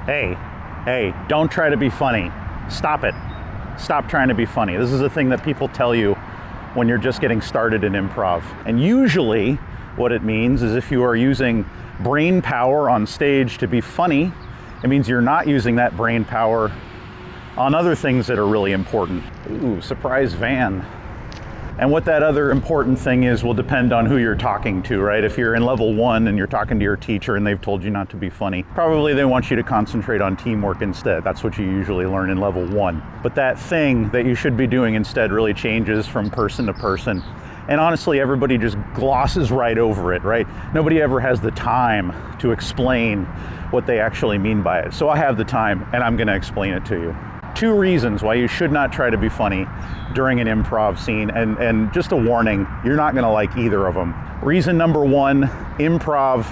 Hey, don't try to be funny. Stop it. Stop trying to be funny. This is a thing that people tell you when you're just getting started in improv. And usually what it means is if you are using brain power on stage to be funny, it means you're not using that brain power on other things that are really important. Ooh, surprise van. And what that other important thing is will depend on who you're talking to, right? If you're in level 1 and you're talking to your teacher and they've told you not to be funny, probably they want you to concentrate on teamwork instead. That's what you usually learn in level 1. But that thing that you should be doing instead really changes from person to person. And honestly, everybody just glosses right over it, right? Nobody ever has the time to explain what they actually mean by it. So I have the time and I'm gonna explain it to you. 2 reasons why you should not try to be funny during an improv scene, and just a warning, you're not gonna like either of them. Reason number 1, improv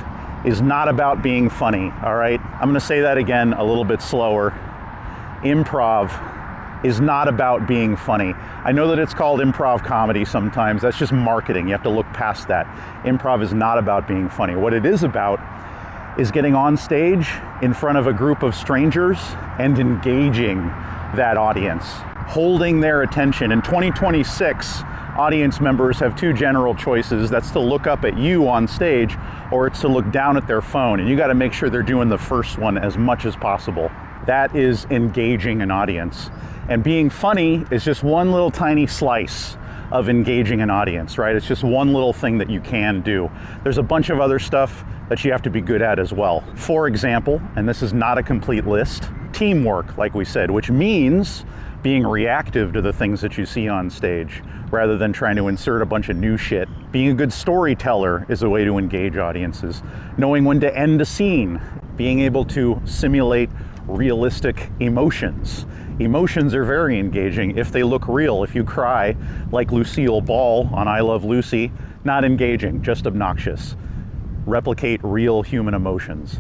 is not about being funny, all right? I'm gonna say that again a little bit slower. Improv is not about being funny. I know that it's called improv comedy sometimes, that's just marketing, you have to look past that. Improv is not about being funny. What it is about is getting on stage in front of a group of strangers and engaging that audience, holding their attention. In 2026, audience members have 2 general choices. That's to look up at you on stage, or it's to look down at their phone. And you gotta make sure they're doing the first one as much as possible. That is engaging an audience. And being funny is just one little tiny slice of engaging an audience, right? It's just one little thing that you can do. There's a bunch of other stuff that you have to be good at as well. For example, and this is not a complete list, teamwork, like we said, which means being reactive to the things that you see on stage rather than trying to insert a bunch of new shit. Being a good storyteller is a way to engage audiences. Knowing when to end a scene, being able to simulate realistic emotions. Emotions are very engaging if they look real. If you cry like Lucille Ball on I Love Lucy, not engaging, just obnoxious. Replicate real human emotions.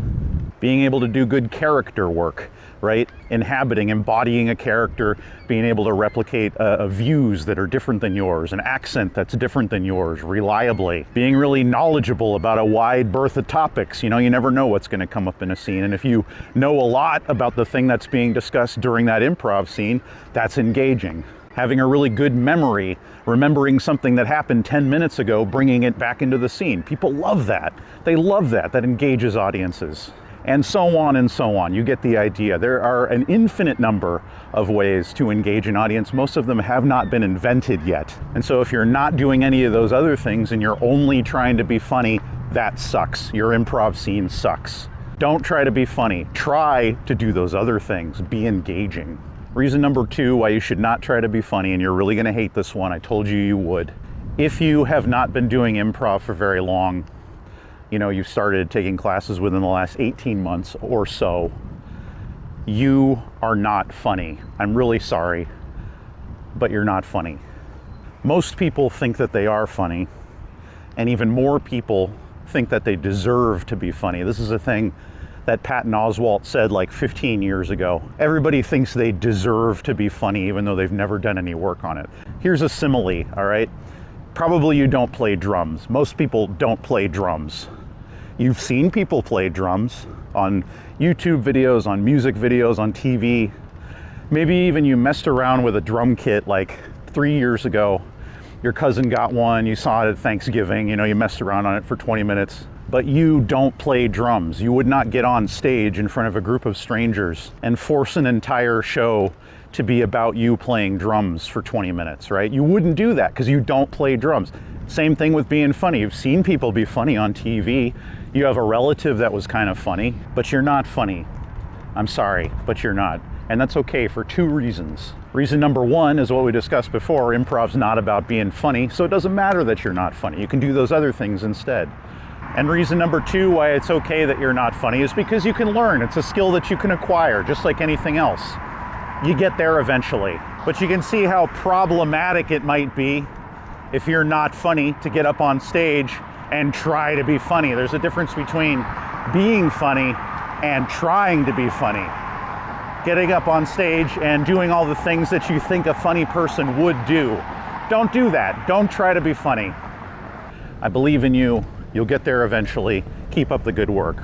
Being able to do good character work, right? Inhabiting, embodying a character, being able to replicate views that are different than yours, an accent that's different than yours, reliably. Being really knowledgeable about a wide berth of topics. You know, you never know what's gonna come up in a scene. And if you know a lot about the thing that's being discussed during that improv scene, that's engaging. Having a really good memory, remembering something that happened 10 minutes ago, bringing it back into the scene. People love that. They love that. That engages audiences. And so on and so on. You get the idea. There are an infinite number of ways to engage an audience. Most of them have not been invented yet. And so if you're not doing any of those other things and you're only trying to be funny, that sucks. Your improv scene sucks. Don't try to be funny. Try to do those other things. Be engaging. Reason number 2 why you should not try to be funny, and you're really gonna hate this one, I told you you would. If you have not been doing improv for very long, you know, you started taking classes within the last 18 months or so, you are not funny. I'm really sorry, but you're not funny. Most people think that they are funny, and even more people think that they deserve to be funny. This is a thing that Patton Oswalt said like 15 years ago. Everybody thinks they deserve to be funny even though they've never done any work on it. Here's a simile, all right? Probably you don't play drums. Most people don't play drums. You've seen people play drums on YouTube videos, on music videos, on TV. Maybe even you messed around with a drum kit like 3 years ago. Your cousin got one, you saw it at Thanksgiving, you know, you messed around on it for 20 minutes. But you don't play drums. You would not get on stage in front of a group of strangers and force an entire show to be about you playing drums for 20 minutes, right? You wouldn't do that because you don't play drums. Same thing with being funny. You've seen people be funny on TV. You have a relative that was kind of funny, but you're not funny. I'm sorry, but you're not. And that's okay for 2 reasons. Reason number 1 is what we discussed before. Improv's not about being funny, so it doesn't matter that you're not funny. You can do those other things instead. And reason number 2 why it's okay that you're not funny is because you can learn. It's a skill that you can acquire, just like anything else. You get there eventually. But you can see how problematic it might be if you're not funny to get up on stage and try to be funny. There's a difference between being funny and trying to be funny. Getting up on stage and doing all the things that you think a funny person would do. Don't do that. Don't try to be funny. I believe in you. You'll get there eventually. Keep up the good work.